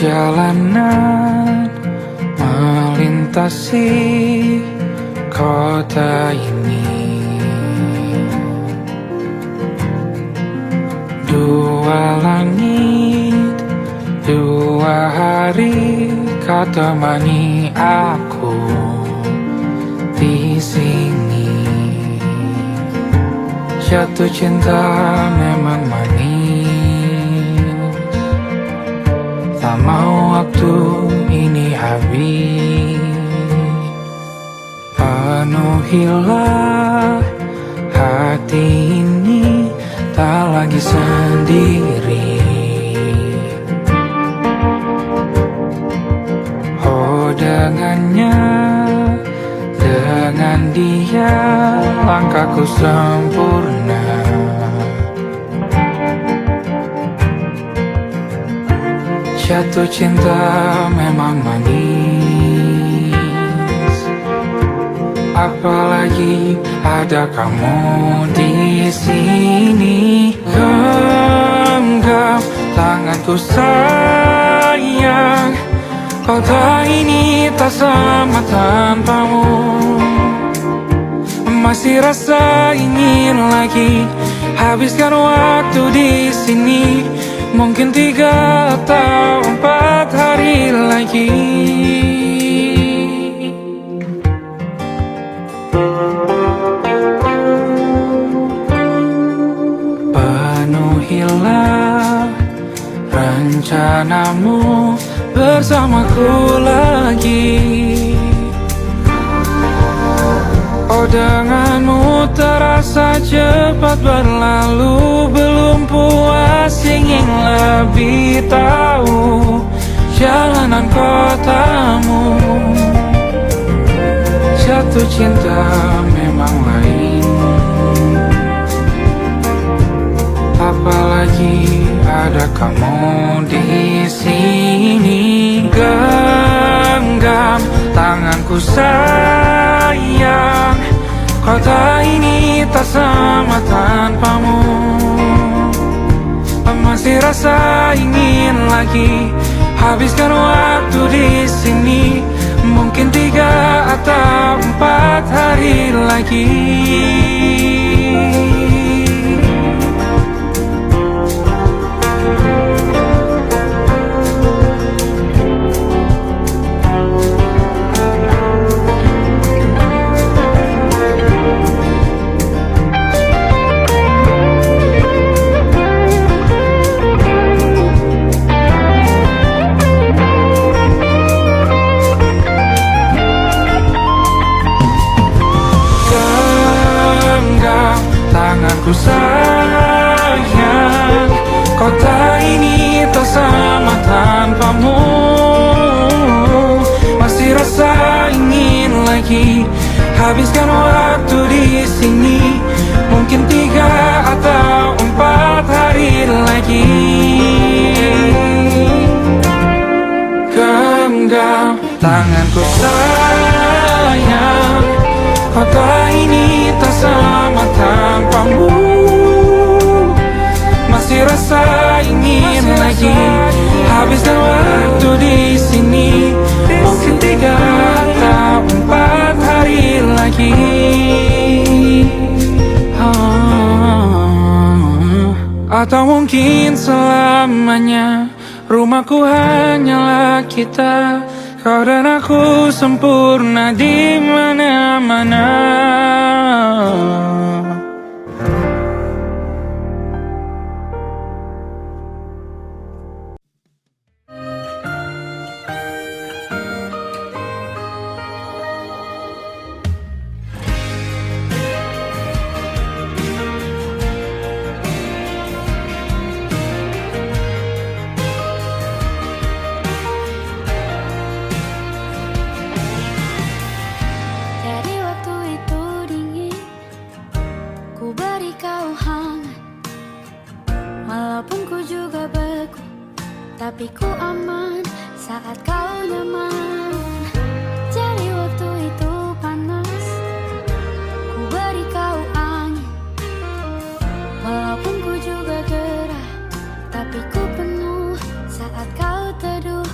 Perjalanan melintasi kota ini, dua langit, dua hari kau temani aku di sini. Jatuh cinta memang manis, tak mau waktu ini habis. Penuhilah hati ini, tak lagi sendiri. Oh dengannya, dengan dia langkahku sempurna. Jatuh cinta memang manis, apalagi ada kamu di sini. Genggam tanganku sayang, kota ini tak sama tanpamu. Masih rasa ingin lagi habiskan waktu di sini. Mungkin 3 atau 4 hari lagi. Penuhilah rencanamu bersamaku lagi. Oh denganmu terasa cepat berlalu, belum puas ingin lebih tahu jalanan kotamu. Jatuh cinta memang lain, apalagi ada kamu di sini. Genggam tanganku sayang, kota ini tak sama tanpamu. Masih rasa ingin lagi habiskan waktu di sini. Mungkin 3 atau 4 hari lagi. Tanganku sayang, kota ini tak sama tanpamu. Masih rasa ingin lagi habiskan waktu di sini. Mungkin 3 atau 4 hari lagi. Genggam tanganku sayang, kota ini tak sama tanpamu. Masih rasa ingin lagi habiskan waktu di sini. Mungkin 3 atau 4 hari lagi. Atau mungkin selamanya. Rumahku hanyalah kita, kau dan aku sempurna di mana-mana. Tapi ku aman saat kau nyaman. Jadi waktu itu panas, ku beri kau angin. Walaupun ku juga gerah, tapi ku penuh saat kau teduh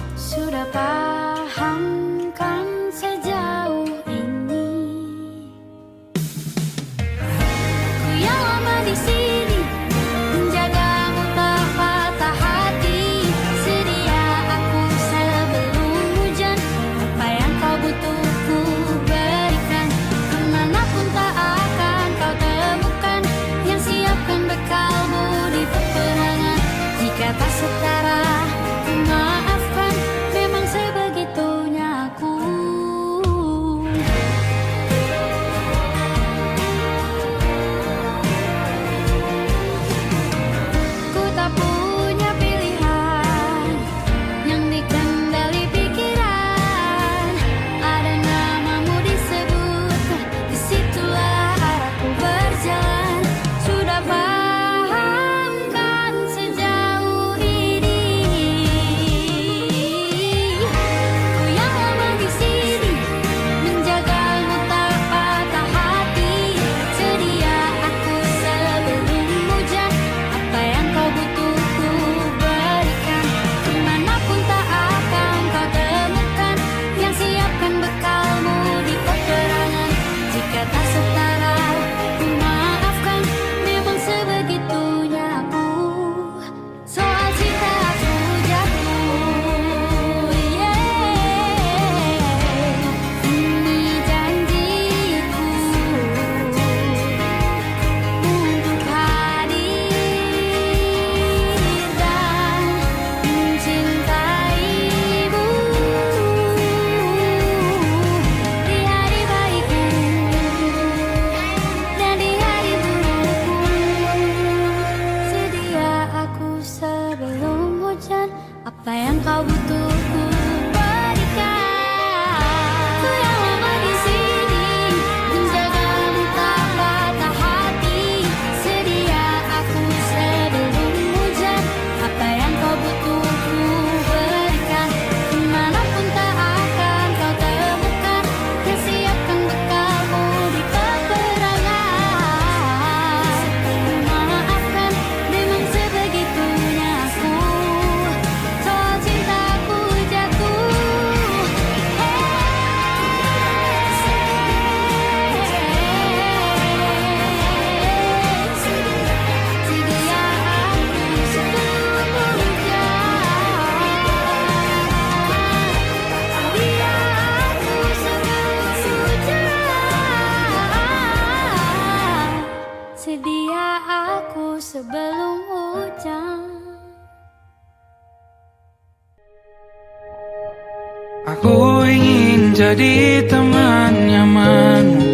Aku ingin jadi teman nyamanmu,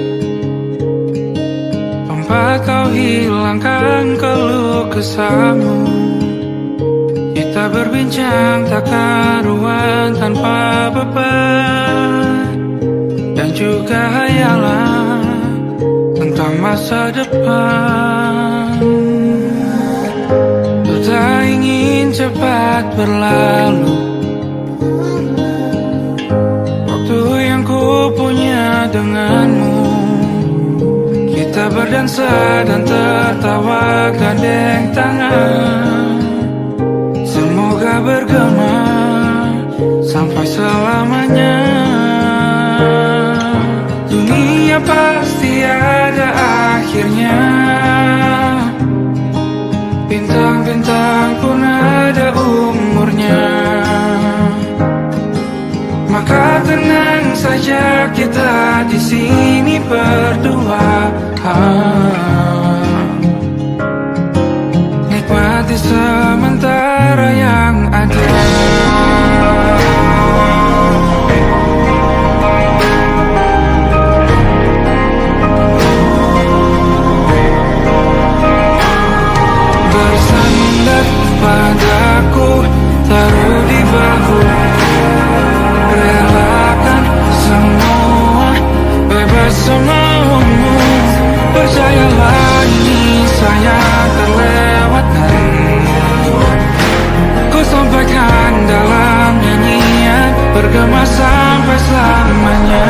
tempat kau hilangkan keluh kesahmu. Kita berbincang tak karuan tanpa beban, dan juga hayalan tentang masa depan. Ku tak ingin cepat berlalu waktu yang ku punya denganmu. Kita berdansa dan tertawa gandeng tangan, semoga bergema sampai selamanya. Dunia pasti ada akhirnya, bintang-bintang pun ada umurnya. Maka tenang saja kita di sini berdua, nikmati sementara yang ada. Bersandar padaku, taruh di bahu, relakan semua, bebas semaumu. Percayalah ini sayang terlewatkan, ku sampaikan dalam nyanyian, bergema sampai selamanya.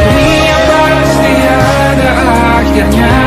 Dunia pasti ada akhirnya,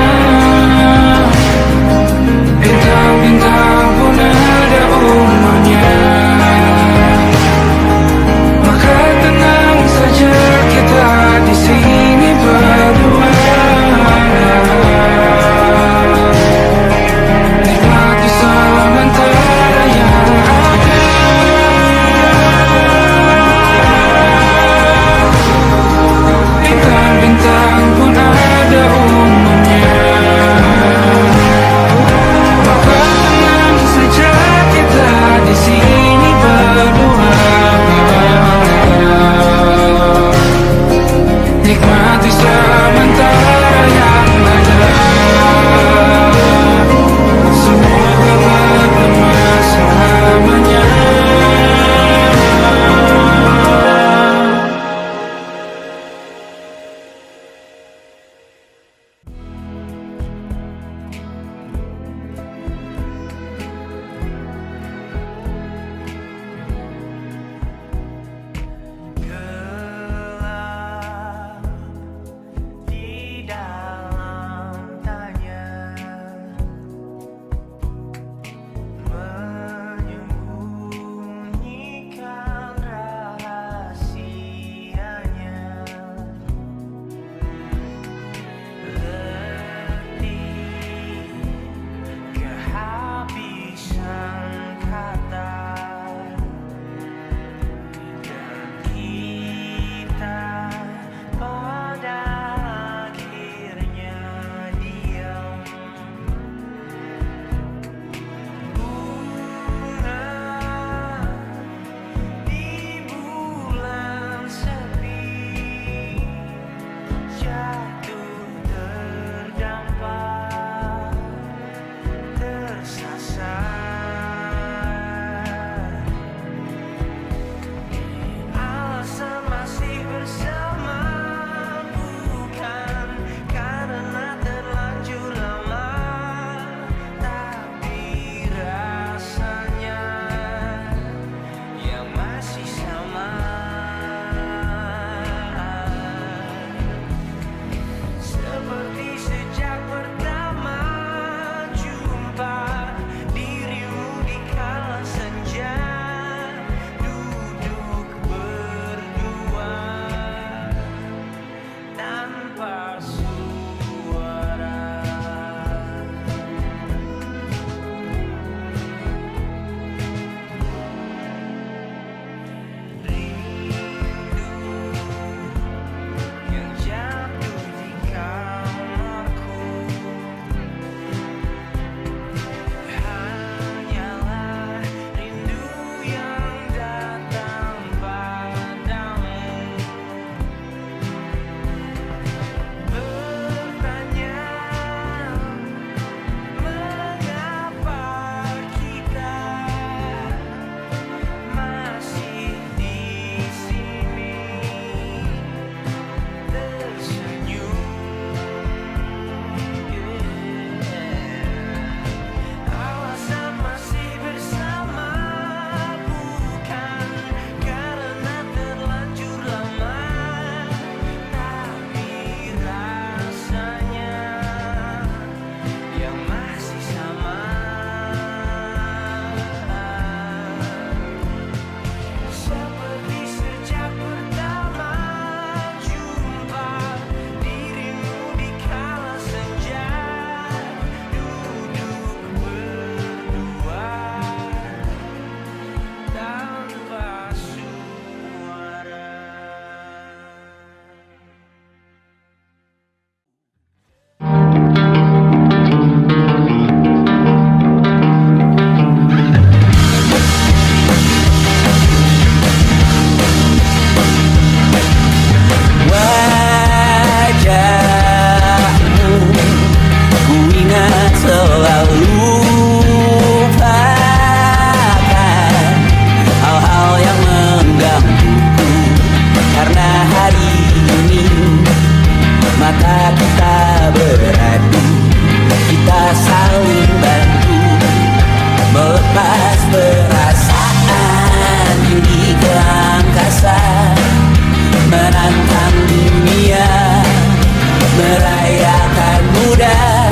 saya akan mudah.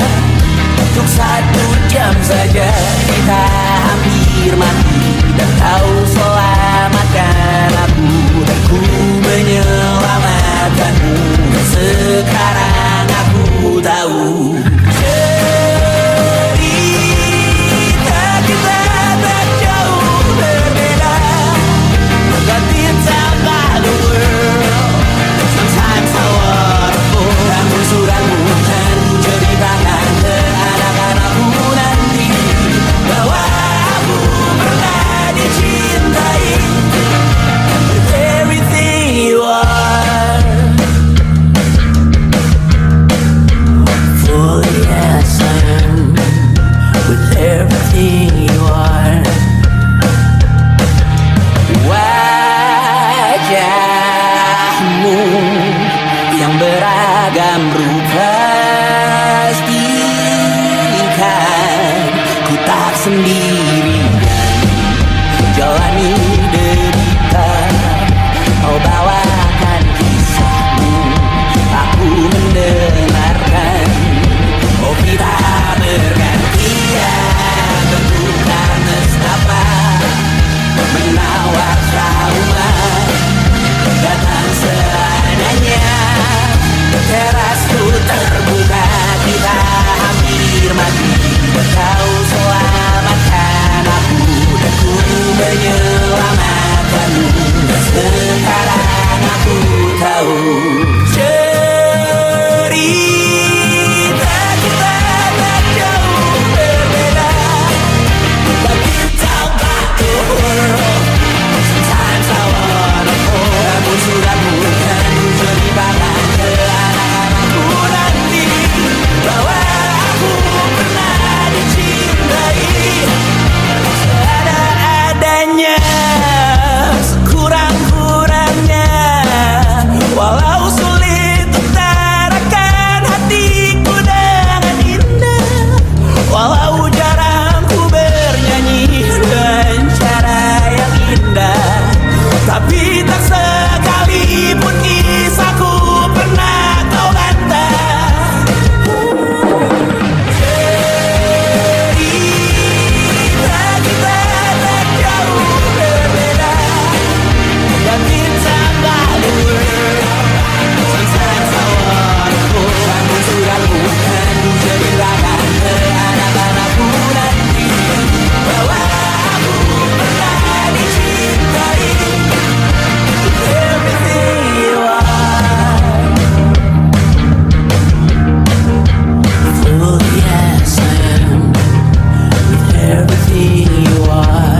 Untuk 1 jam saja kita hampir mati, dan kau selamatkan aku, dan ku menyelamatkanmu. Dan sekarang aku tahu cerita kita tak jauh berbeda. But it's about the world. Sometimes I wanna fall. Namun suratmu kan ku ceritakan ke anak-anakku nanti, bahwa aku pernah dicintai with everything you are. Fully as I am, with everything you are. Wajahmu yang beragam rupa pastikan ku tak sendiri jalani derita. Kau bawakan kisahmu, aku mendengarkan. Oh kita bergantian, tentukan nestapa menawar trauma datang seadanya. Terasku terbuka, kita hampir mati, kau selamatkan aku, dan ku menyelamatkanmu. Dan sekarang aku tahu cerita kita tak jauh berbeda. But it's about the world. Sometimes I wanna fall. Namun suratmu kan ku ceritakan ke anak-anakku nanti, bahwa aku pernah dicintai seada-adanya, sekurang-kurangnya. Walau sulit utarakan hatiku dengan indah, walau jarang ku bernyanyi dengan cara yang indah, tapi tak sekalipun kisahku pernah kau bantah. Cerita kita tak jauh berbeda, but it's about the world. Sometimes I wanna fall. Namun suratmu kan ku ceritakan ke anak-anakku nanti, bahwa aku pernah dicintai with everything you are. Fully as I am, with everything you are.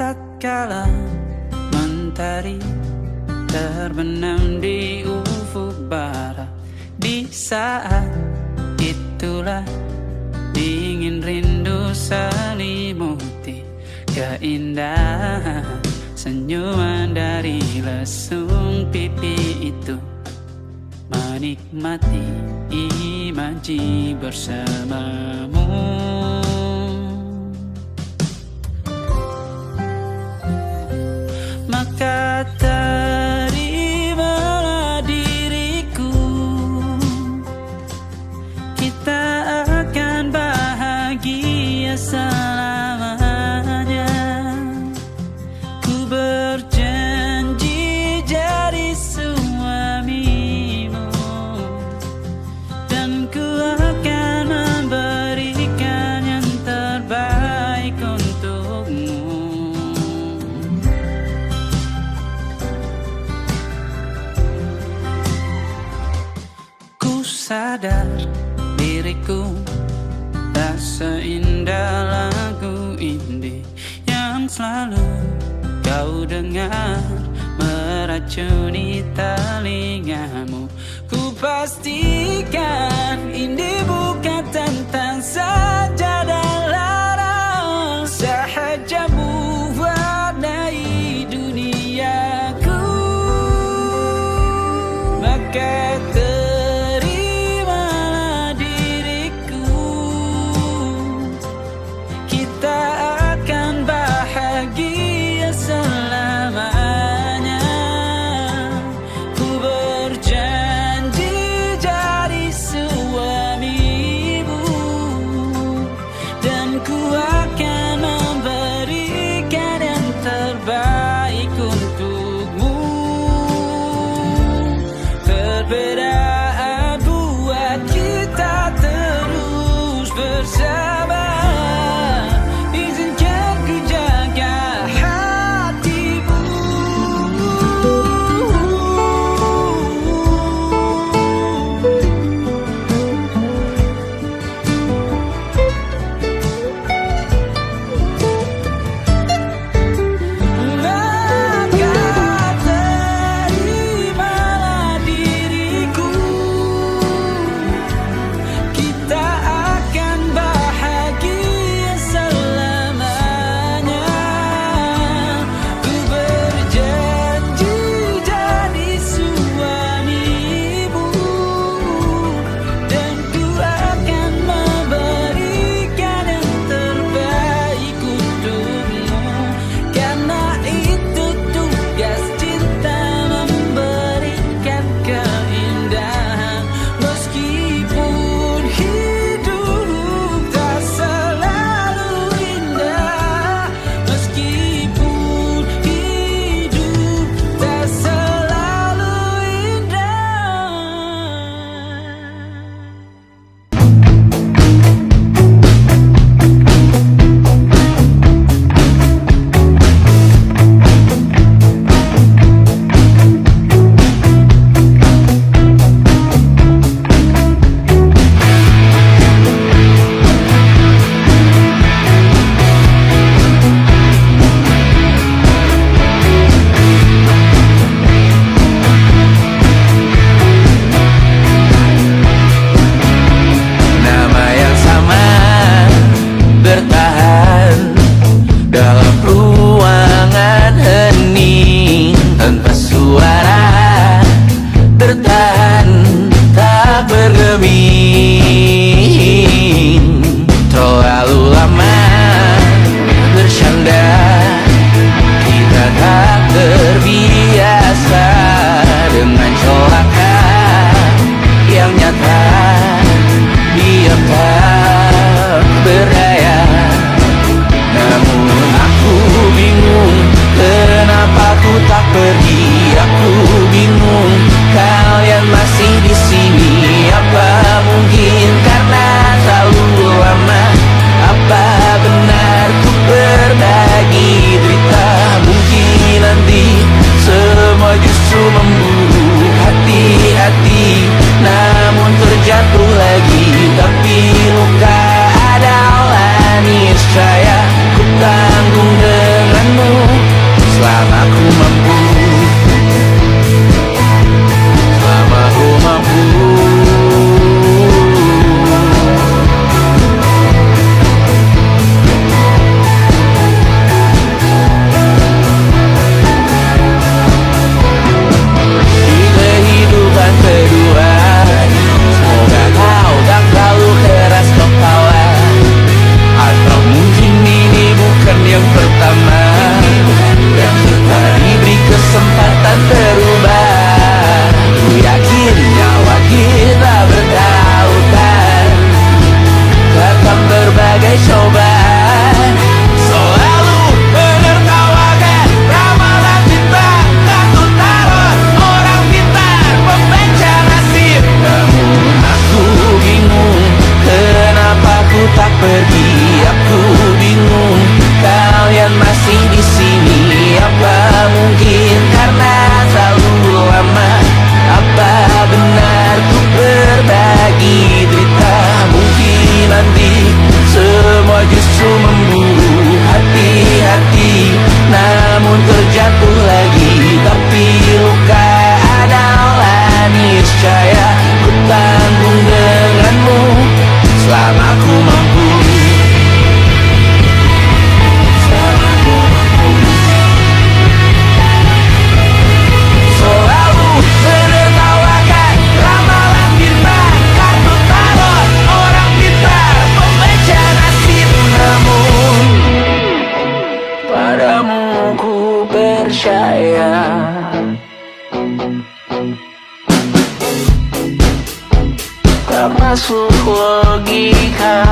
Tatkala mentari terbenam di ufuk barat, di saat itulah dingin rindu selimuti keindahan senyuman dari lesung pipi itu, menikmati imaji bersamamu. Maka terimalah diriku, kita akan bahagia selamanya. Ku berjanji jadi suamimu, dan ku akan memberikan yang terbaik untukmu. Sadar diriku tak seindah lagu indie yang selalu kau dengar meracuni telingamu. Ku pastikan indie bukan tentang sajadah larang, sahaja mewarnai duniaku. Oke, terimalah diriku. Kita akan bahagia selamanya. Ku berjanji jadi suamimu, dan ku akan memberikan yang terbaik untukmu. Perbedaan buat kita terus bersama. Izinkan ku jaga hatimu. Maka terimalah diriku. Kita akan bahagia selamanya. Ku berjanji jadi suamimu, dan ku akan memberikan yang terbaik untukmu. Karena itu tugas cinta, memberikan keindahan. Meskipun hidup tak selalu indah, meskipun hidup tak selalu indah. Nama yang sama bertahan dalam ruangan hening tanpa suara, bertahan tak bergeming. Terlalu lama bersandar, kita tak terbiasa dengan celaka yang nyata. Diam tak berdaya, namun aku bingung kenapa ku tak pergi. Aku bingung kalian masih di sini. Apa mungkin tak masuk logika.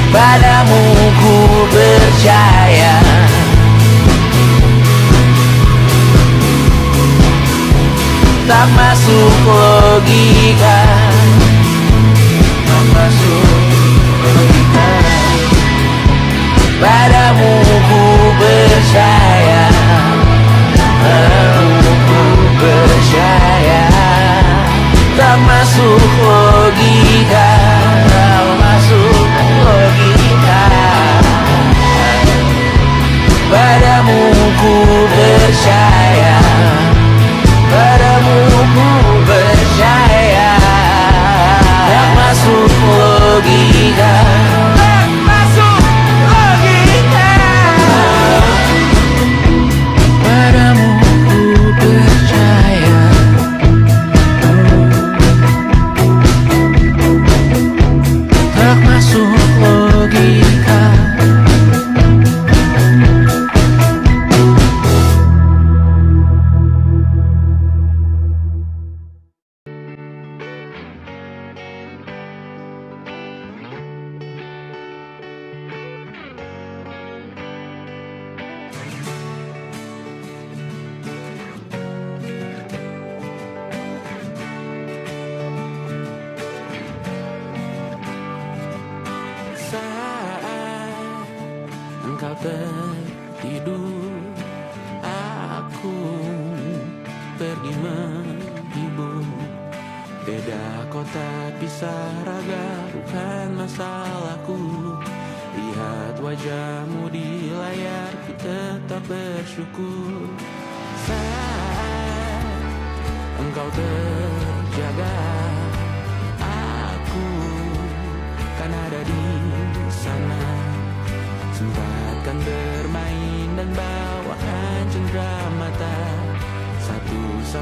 Padamu ku percaya, tak masuk logika, tak masuk logika. Padamu ku percaya, padamu ku percaya, tak masuk logika, tak masuk logika. Padamu ku percaya, padamu ku percaya, tak masuk logika, tak masuk logika. Padamu ku percaya, tak masuk logika. Saat engkau tertidur, aku pergi menghibur. Beda kota, pisah raga, bukan masalahku. Lihat wajahmu di layar, ku tetap bersyukur. Saat engkau terjaga, aku kan ada di sana. Sempatkan bermain dan bawakan cendera mata. 1-5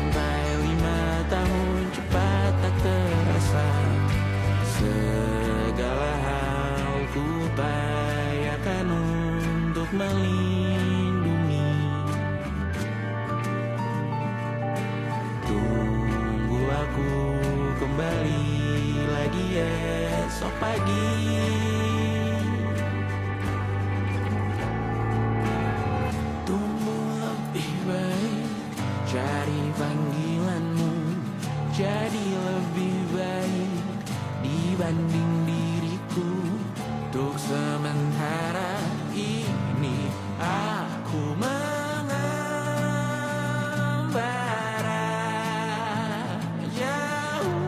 tahun cepat tak terasa. Segala hal ku upayakan untuk melindungi. Tunggu aku kembali lagi esok pagi. Tumbuh lebih baik, cari panggilanmu, jadi lebih baik dibanding diriku. Untuk sementara ini aku mengembara jauh.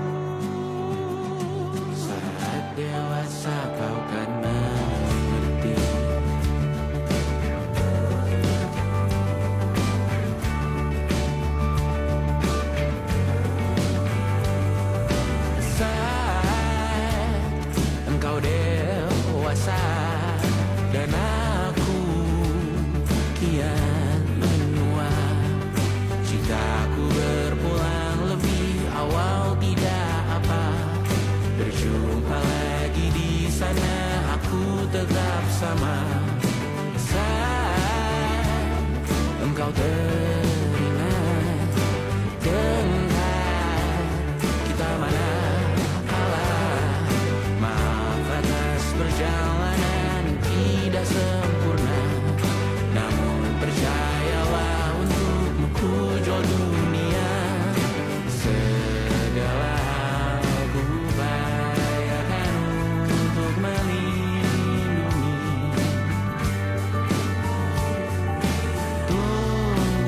Saat dewasa kau kan mengerti. Saat engkau dewasa dan aku kian menua. Jikaku berpulang lebih awal tidak apa. Berjumpa lagi di sana, aku tetap sama. Saat engkau teringat tentang kita mana kalah. Maaf atas perjalanan tidak sempurna, namun percayalah untukmu ku jual dunia. Segala hal ku upayakan untuk melindungi. Tunggu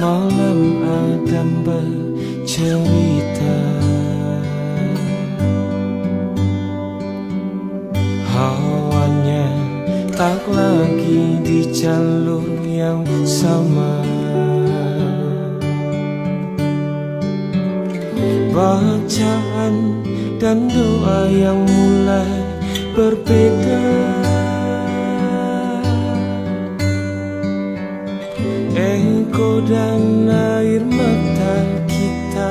malam Adam bercerita. Hawanya tak lagi di jalur yang sama. Bacaan dan doa yang mulai berbeda. Ego dan air mata kita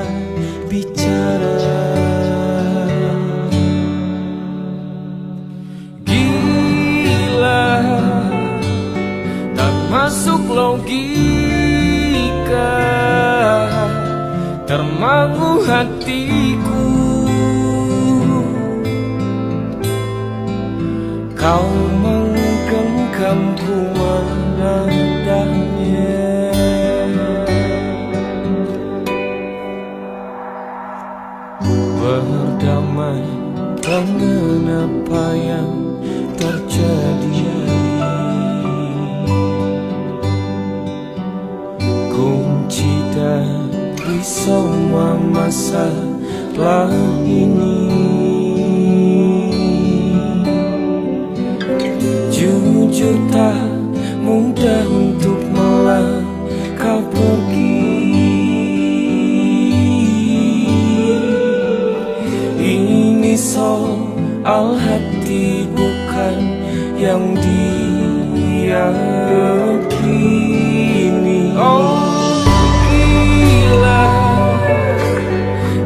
bicara. Gila, tak masuk logika, termangu hatiku. Kau menggenggamku menadanya. Berdamai dengan apa yang terjadi. Kunci dari semua masalah ini, jujur tak mudah untuk melangkah pergi. Ini soal hati bukan yang diyakini. Oh gila,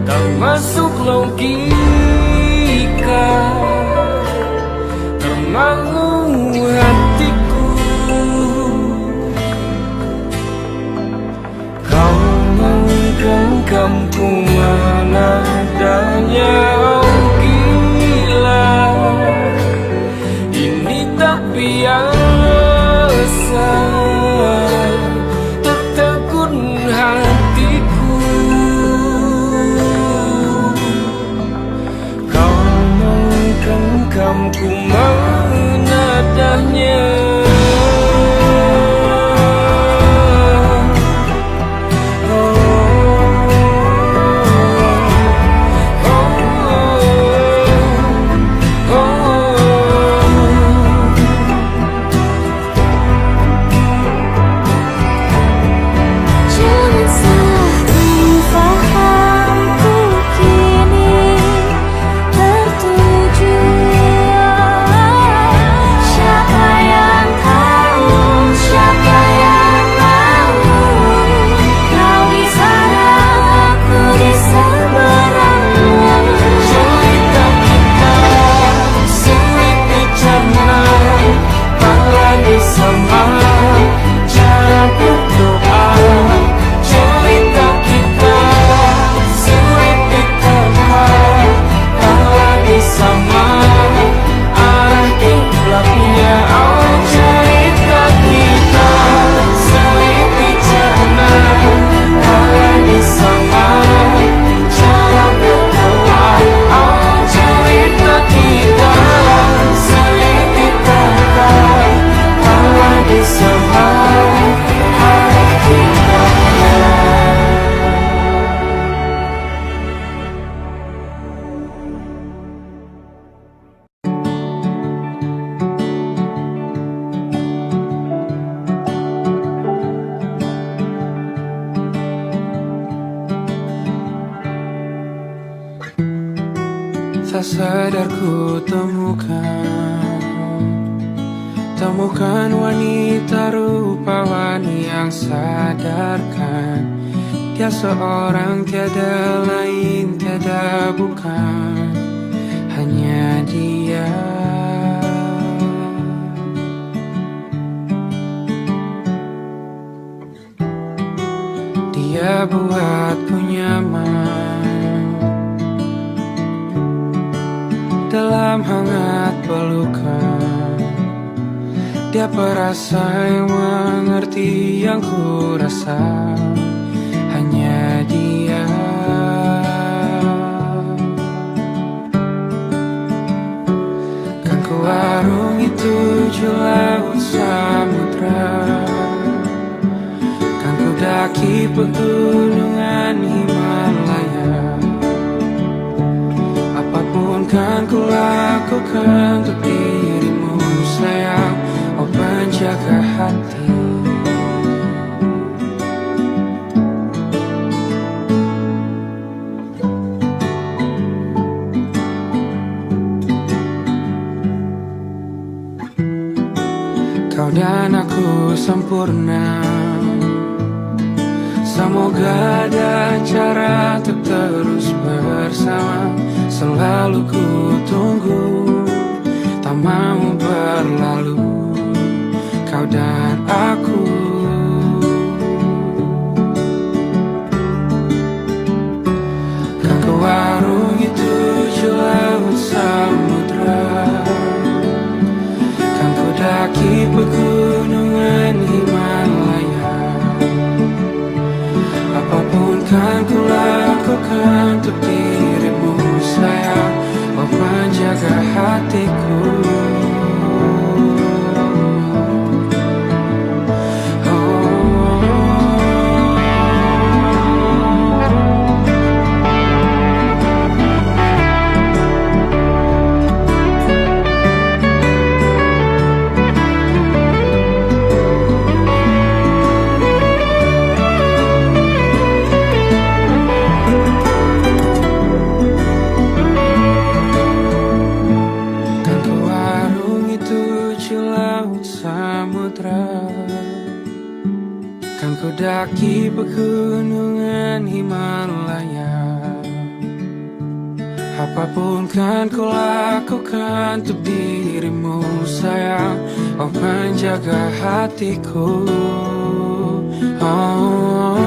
tak masuk logika, termangu hatiku. Kau menggenggamku menadanya. Oh gila, ini tak biasa, tertegun hatiku. Kau menggenggamku menadanya. Jangan saling fahamku kini tertuju. Siapa yang tahu, siapa yang mahu. Kau di sana, aku di seberangmu. Cerita kita sulit dicerna, apalagi sama cara berdoa. Cerita kita sulit diterka, apalagi sama arah kiblatnya. Oh cerita kita sulit dicerna, apalagi sama cara berdoa. Oh cerita kita sulit diterka, apalagi sama arah kiblatnya. Tak sadar ku temukan wanita rupawan yang sadarkan. Dia seorang tiada lain, tiada bukan, hanya dia. Dia buatku nyaman dalam hangat pelukan. Dia perasa yang mengerti yang ku rasa, hanya dia. Kan ku arungi 7 laut samudra, kan ku daki pegunungan Himalaya, apapun kan ku lakukan untuk dirimu sayang, oh penjaga hati. Kau dan aku sempurna, semoga ada cara untuk terus bersama. Selalu ku tunggu, tak mau berlalu, kau dan aku. Kan ku warungi tujuh laut samudra, kan ku daki pegunungan Himalaya, apapun kan ku lakukan untuk dirimu sayang, oh penjaga hatiku. Kan ku daki pegunungan Himalaya, apapun kan ku lakukan untuk dirimu sayang, oh penjaga hatiku. Oh,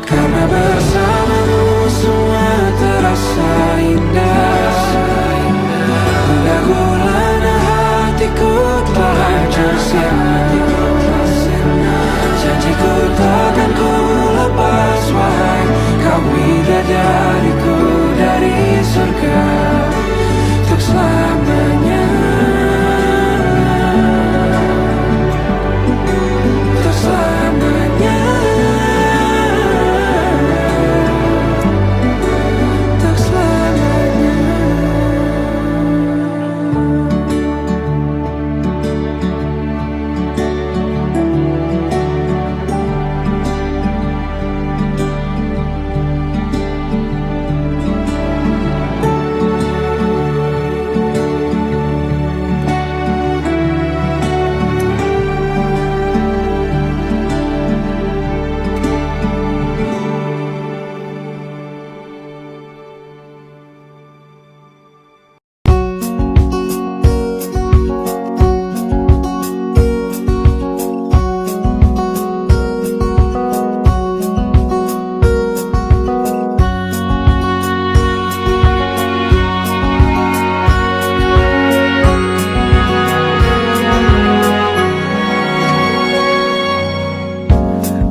karena bersamamu semua terasa indah, gundah gulana hatiku telah bersih. Janjiku takkan ku lepas wahai kau bidadariku dari surga untuk selamanya, untuk selamanya, untuk selamanya.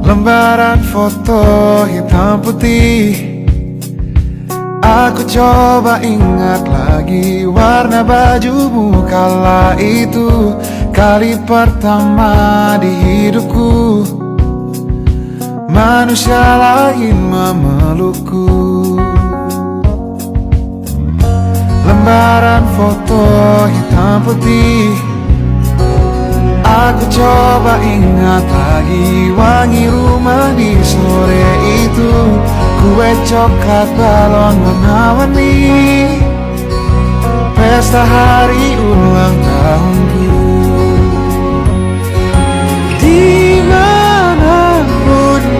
Lembaran foto hitam putih, aku coba ingat lagi warna bajumu kala itu. Kali pertama di hidupku manusia lain memelukku. Lembaran foto hitam putih, aku coba ingat lagi wangi rumah di sore itu. Kue coklat balon warna-warni, pesta hari ulang tahunku. Dimanapun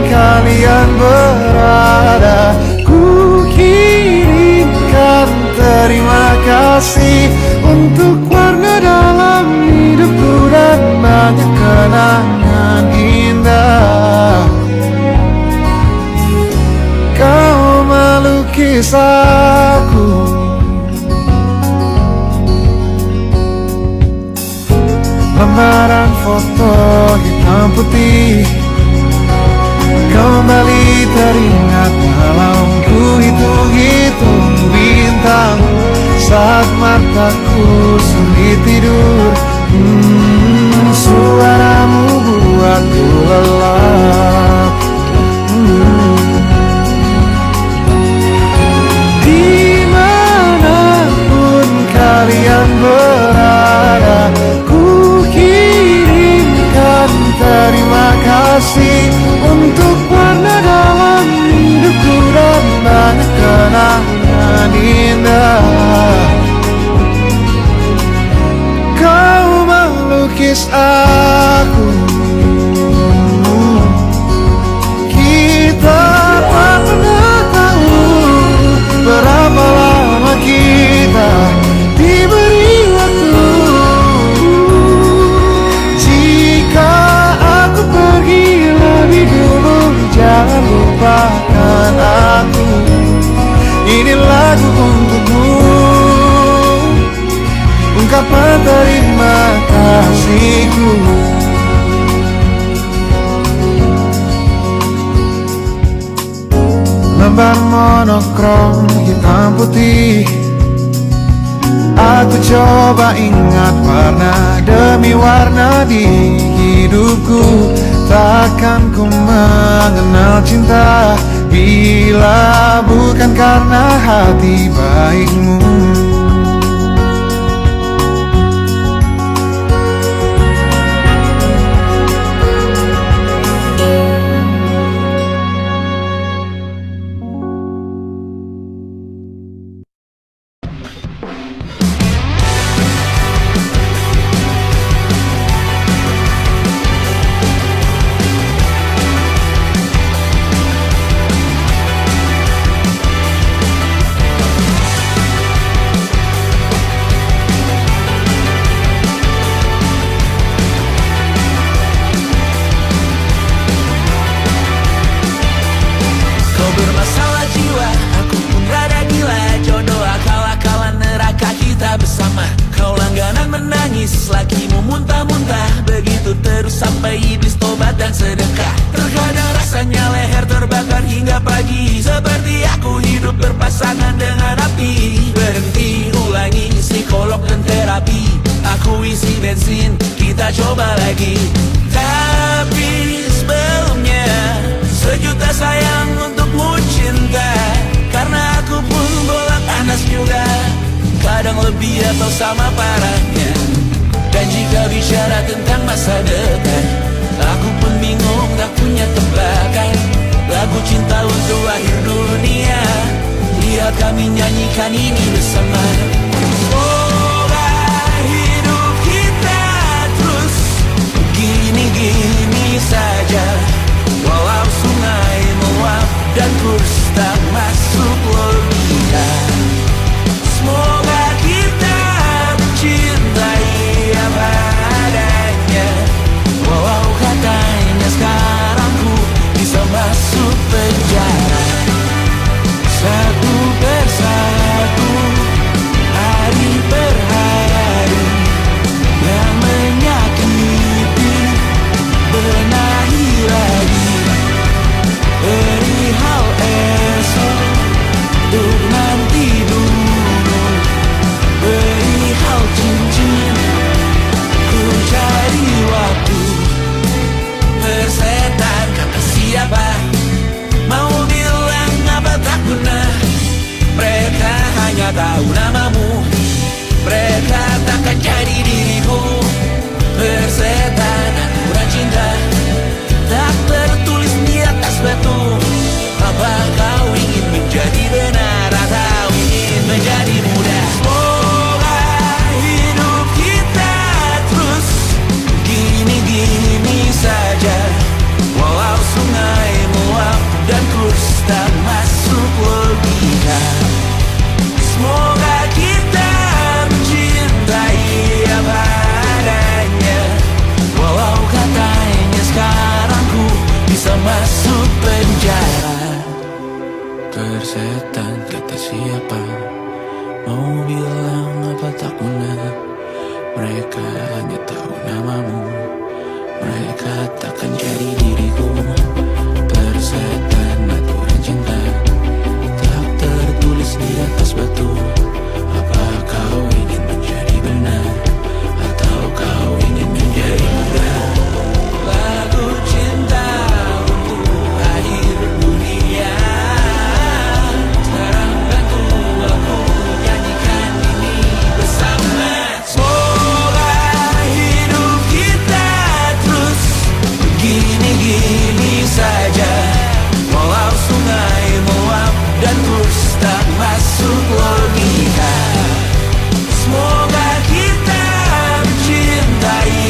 kalian berada, ku kirimkan terima kasih untuk warna dalam hidupku dan banyak kenangan indah. Kau melukis aku, lembaran foto hitam putih kembali teringat malam ku hitung-hitung bintang saat mataku sulit tidur. Suaramu buatku lelah. menangis aku. Kita tak pernah tahu berapa lama kita diberi waktu. Jika aku pergi lebih dulu, jangan lupakan aku. Ini lagu untukmu, ungkapan terima kasihku. Lembar monokrom hitam putih, aku coba ingat warna demi warna di hidupku. Takkan ku mengenal cinta bila bukan karena hati baikmu. Lakimu muntah-muntah, begitu terus sampai iblis tobat dan sedekah. Terkadang rasanya leher terbakar hingga pagi, seperti aku hidup berpasangan dengan api. Berhenti, ulangi psikolog dan terapi. Aku isi bensin, kita coba lagi. Tapi sebelumnya, sejuta sayang untukmu cinta. Karena aku pun bola panas juga, kadang lebih atau sama parahnya. Dan jika bicara tentang masa depan, aku pun bingung, tak punya tebakan. Lagu cinta untuk akhir dunia, lihat kami nyanyikan ini bersama. Semoga hidup kita terus gini-gini saja, walau sungai meluap dan kurs tak masuk logika. Semoga kita mencintai apa adanya, walau katanya sekarang ku bisa masuk penjara. Satu persatu, hari per hari, yang menyakiti benahi lagi. Perihal esok, untuk nanti dulu. Perihal cincin, ku cari waktu. Persetan kata siapa, mau bilang apa tak guna. Mereka hanya tahu namamu, mereka takkan jadi diriku. Persetan aturan cinta, tak tertulis di atas batu. Apa kau ingin menjadi benar atau ingin menjadi muda? Semoga hidup kita terus gini-gini saja, walau sungai meluap dan kurs tak masuk logika. Semoga kita mencintai apa adanya, walau katanya sekarang ku bisa masuk penjara. Persetan kata siapa, mau bilang apa tak guna. Mereka hanya tahu namamu, mereka takkan jadi diriku. Persetan aturan cinta, tak tertulis di atas batu. Apa kau ingin menjadi benar atau kau ingin menjadi muda? Lagu cinta untuk akhir dunia, sekarang bantu aku nyanyikan ini bersama. Semoga hidup kita terus gini-gini saja, walau sungai meluap dan kurs tak masuk logika. Semoga kita mencintai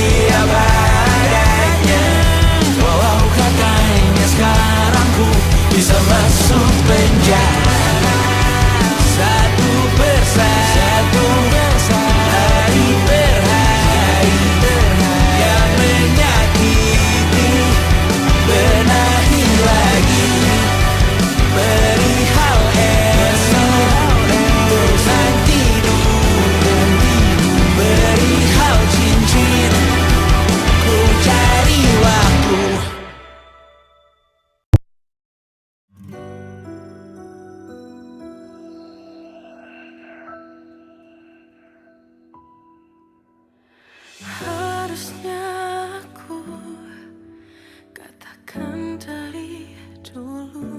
Katakan dari dulu,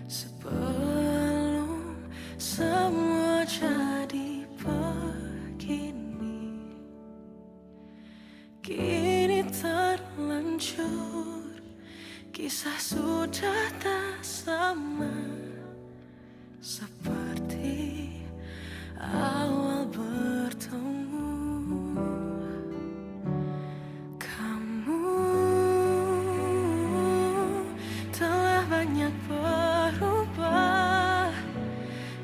sebelum semua jadi begini. Kini terlanjur, kisah sudah tak sama seperti awal bertemu. Kamu telah banyak berubah,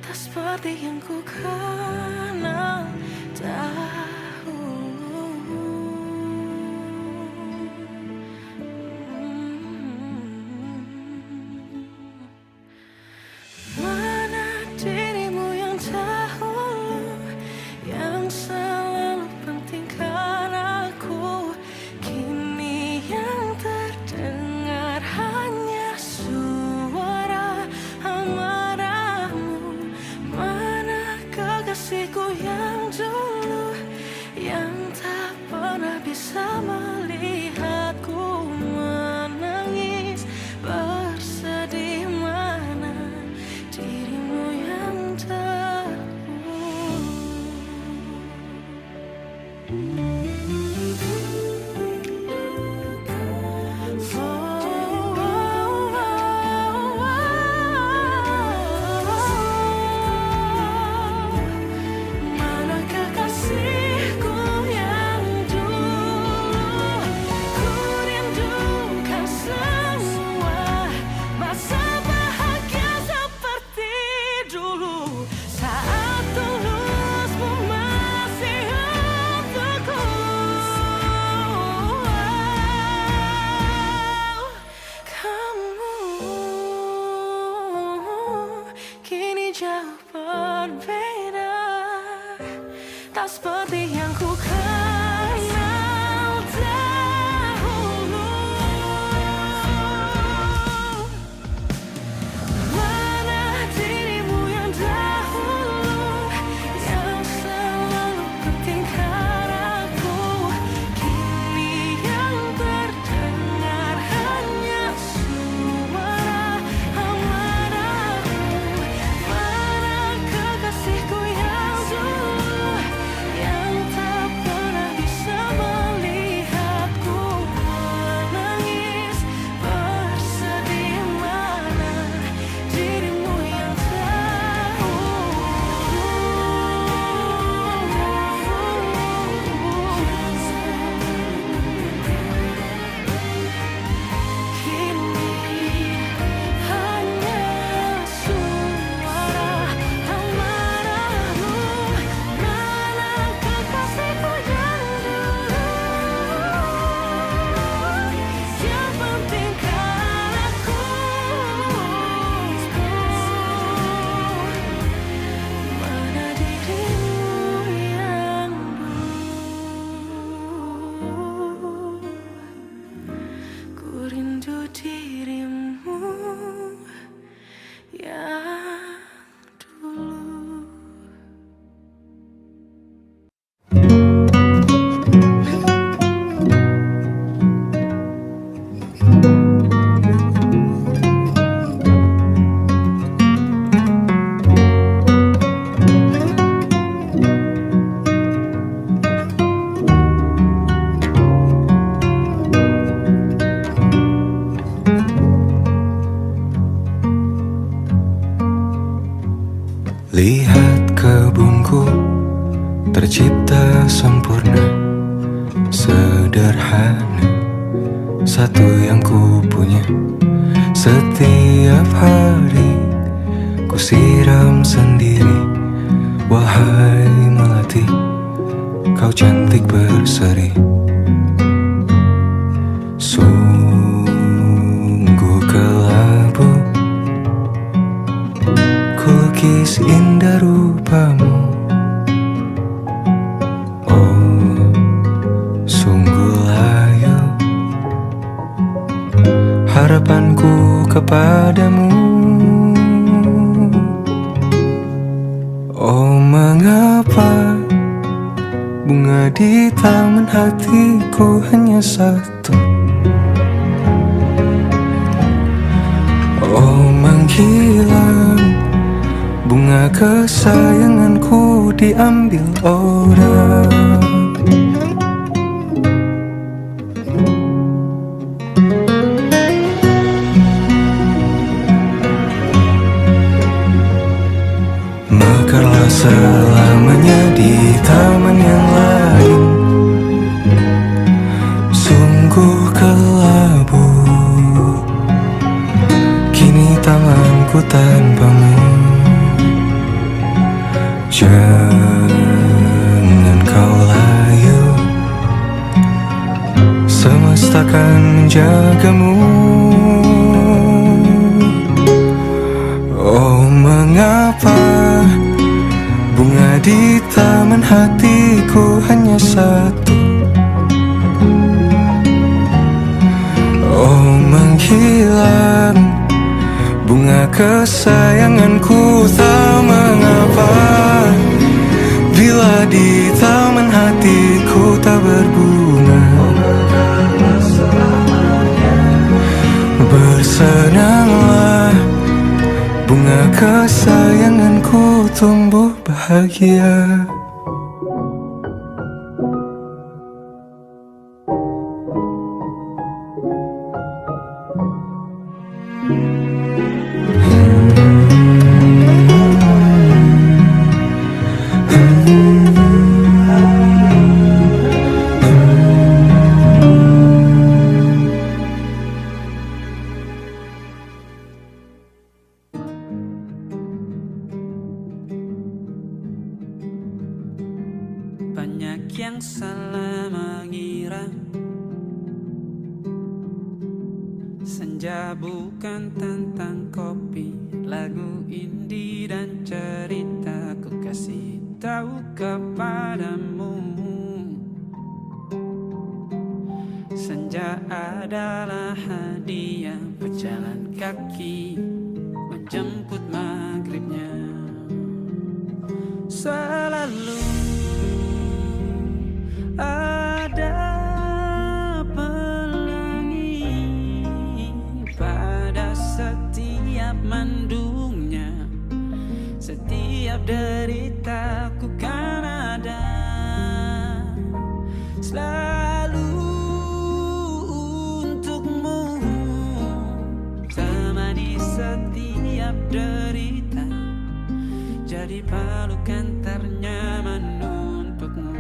tak seperti yang ku kenal dahulu. Mana dirimu yang dahulu, yang selalu pentingkan aku. Kini yang terdengar hanya suara amarahmu. Mana kekasihku yang dulu, yang tak pernah bisa melihatku menangis bersedih. Mana dirimu yang mana kekasihku yang dulu, ku rindukan semua masa bahagia seperti dulu, saat tulusmu masih untukku. Kamu kini jauh berbeda, tak seperti yang ku kenal dahulu. Mana dirimu yang dahulu, yang selalu pentingkan aku. Kini yang terdengar hanya suara amarahmu. Mana kekasihku yang dulu, yang tak pernah bisa melihatku menangis bersedih. Mana dirimu yang kini hanya suara amarahmu. Mana kekasihku yang dulu, yang pentingkan aku. Mana dirimu yang dulu, ku rindu dirimu yang dulu. Lihat kebunku tercipta sempurna, sederhana, satu yang ku punya. Setiap hari ku siram sendiri. Wahai melati, kau cantik berseri. Sungguh kelabu kulukis indah rupamu. Oh, sungguh layu harapanku kepadamu. Oh, mengapa bunga di taman hatiku hanya satu? hilang, bunga kesayanganku diambil orang. Mekarlah selamanya di taman yang lain, sungguh kelabu kini tanganku tanpamu. Jangan kau layu, semesta akan menjagamu. Oh, mengapa bunga di taman hatiku hanya satu? Oh, menghilang bunga kesayanganku, tak mengapa bila di taman hatiku tak berbunga. Bersenanglah, bunga kesayanganku tumbuh bahagia. Banyak yang salah mengira senja bukan tentang kopi, lagu indie dan cerita. Ku kasih tahu kepadamu, senja adalah hadiah berjalan kaki menjemput maghribnya. Selalu ada pelangi pada setiap mendungnya, setiap deritaku kan ada selalu untukmu, temani setiap derita, jadi pelukan ternyaman untukmu.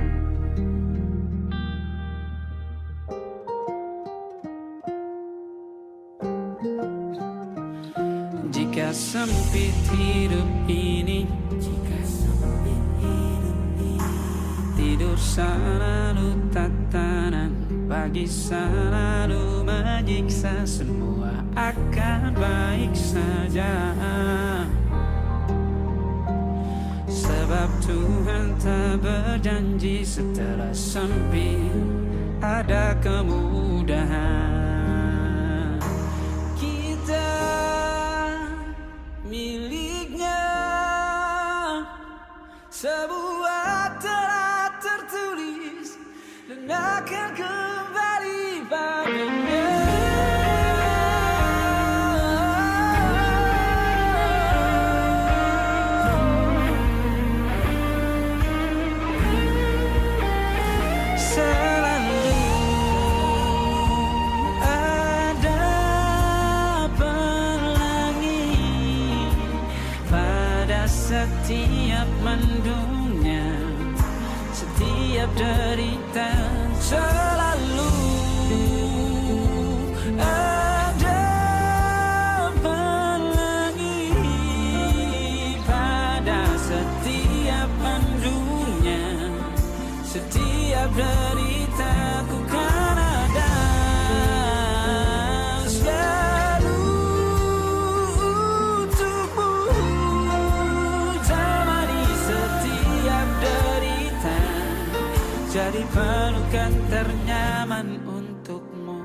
Jika sempit hidup ini, tidur selalu tatanan, pagi selalu menyiksa, semua akan baik saja. Sebab Tuhan tak berjanji setelah sempit ada kemudahan. Kita miliknya sebuah telah tertulis dan akan kembali padanya. Selalu ada pelangi pada setiap mendungnya, setiap derita. Selalu ada pelangi pada setiap mendungnya, setiap deritaku kan ada selalu untukmu, temani setiap derita, jadi pelukan ternyaman untukmu.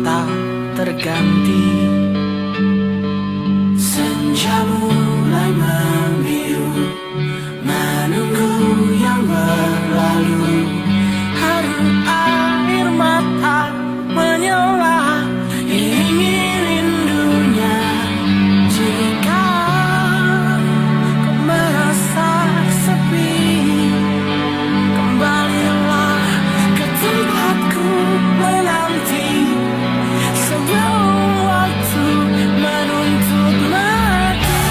tak terganti. Senja mulai membiru, menunggu yang berlalu. Haru air mata menyela, iringi rindunya. Jika kau merasa sepi, kembalilah ke tempatku menanti. Sebelum waktu menuntut mati.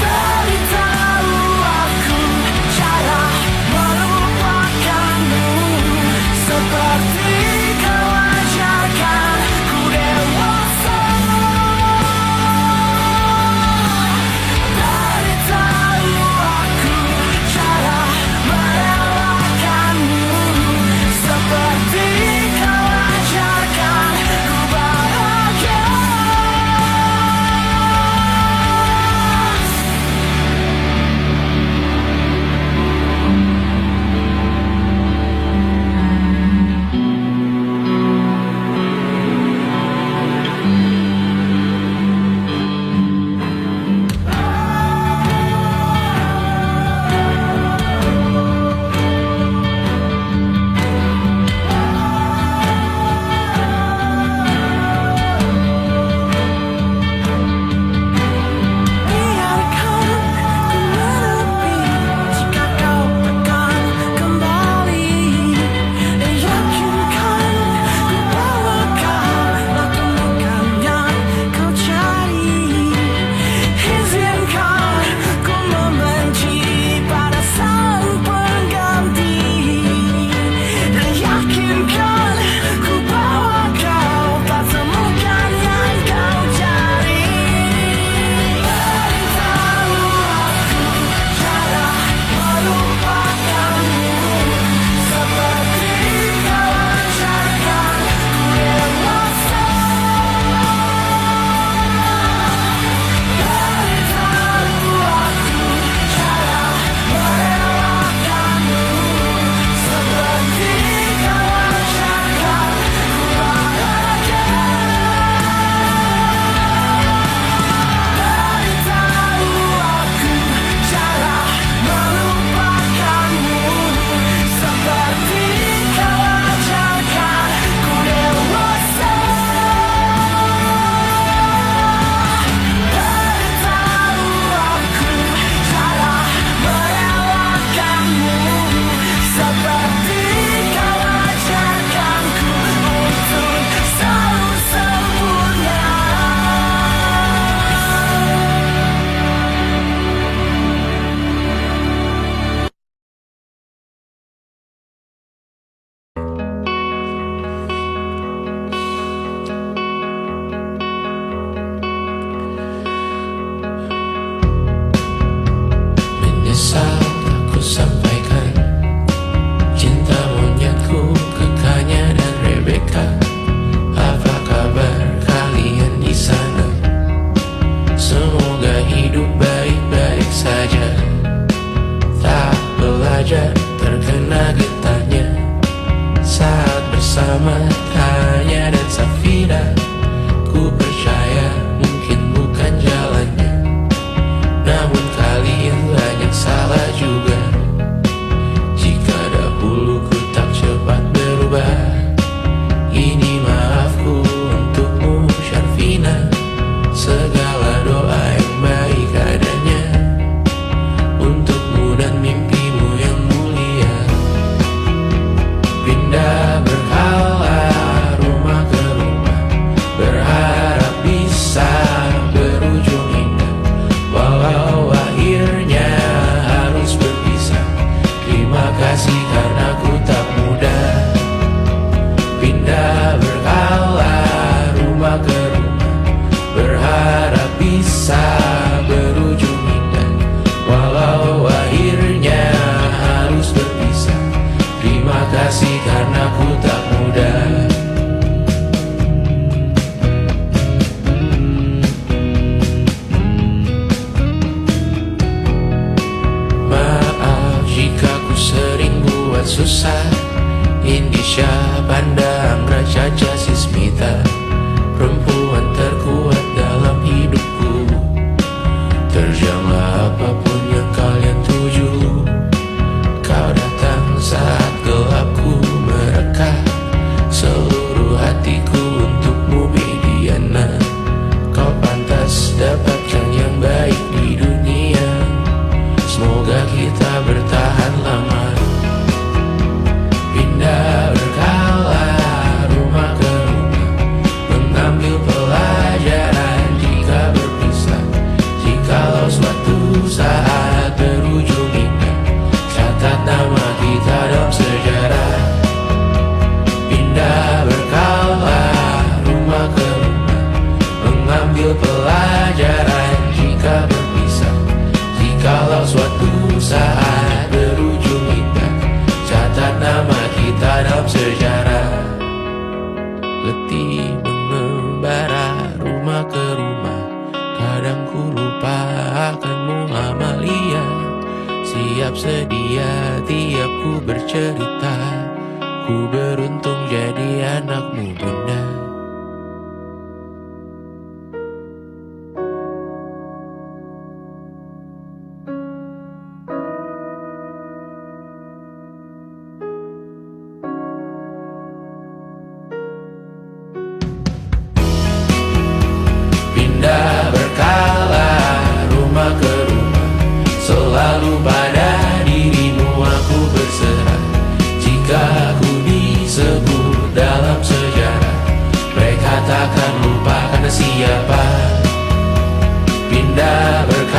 Beritahu aku cara melupakanmu, seperti kau ajarkan ku dewasa. Beritahu aku cara merelakanmu, seperti kau ajarkan ku bahagia. Biarkan ku menepi jika kau tekan kembali. Yakinkan ku bahwa kau lakukan yang kau cari. Izinkan ku membenci pada sang pengganti. Yakinkan ku bahwa kau tak temukan yang kau cari. Beritahu aku cara melupakanmu, seperti kau ajarkan ku dewasa. Beritahu aku cara merelakanmu, seperti kau ajarkan ku bahagia. Beritahu aku cara melupakanmu, seperti kau ajarkan ku dewasa. Beritahu aku cara merelakanmu, seperti kau ajarkanku untuk selalu sempurna. Menyesal aku sampaikan cinta monyetku ke Kanya dan Rebecca. Apa kabar kalian di sana? Semoga hidup baik-baik saja. Tak belajar terkena getahnya saat bersama Tanya dan Safira. Ku percaya mungkin bukan jalannya, namun kalian banyak salah juga. Jika dahulu ku tak cepat berubah, ini maafku untukmu Syarfina. Segala doa yang baik adanya untukmu dan mimpimu yang mulia. Pindah berhala rumah ke rumah, Anggra Caca Sismita, perempuan terkuat dalam hidupku. Terjanglah apapun yang kalian tuju, kau datang saat gelapku mereka. Seluruh hatiku untukmu Mediana, kau pantas dapatkan yang baik di dunia. Semoga kita bertahan lama, pindah berkala rumah ke rumah, mengambil pelajaran jika berpisah. Jikalau suatu saat berujung indah, catat nama kita dalam sejarah. Pindah berkala rumah ke rumah, mengambil pelajaran jika berpisah. Jikalau suatu saat berujung indah, catat nama kita dalam sejarah. Letih mengembara rumah ke rumah, kadang ku lupa akanmu Amalia. Siap sedia tiap ku bercerita, ku beruntung jadi anakmu bunda. Pindah berkala rumah ke rumah, selalu pada dirimu aku berserah. Jika aku disebut dalam sejarah, mereka takkan lupa karena siapa. Pindah berkala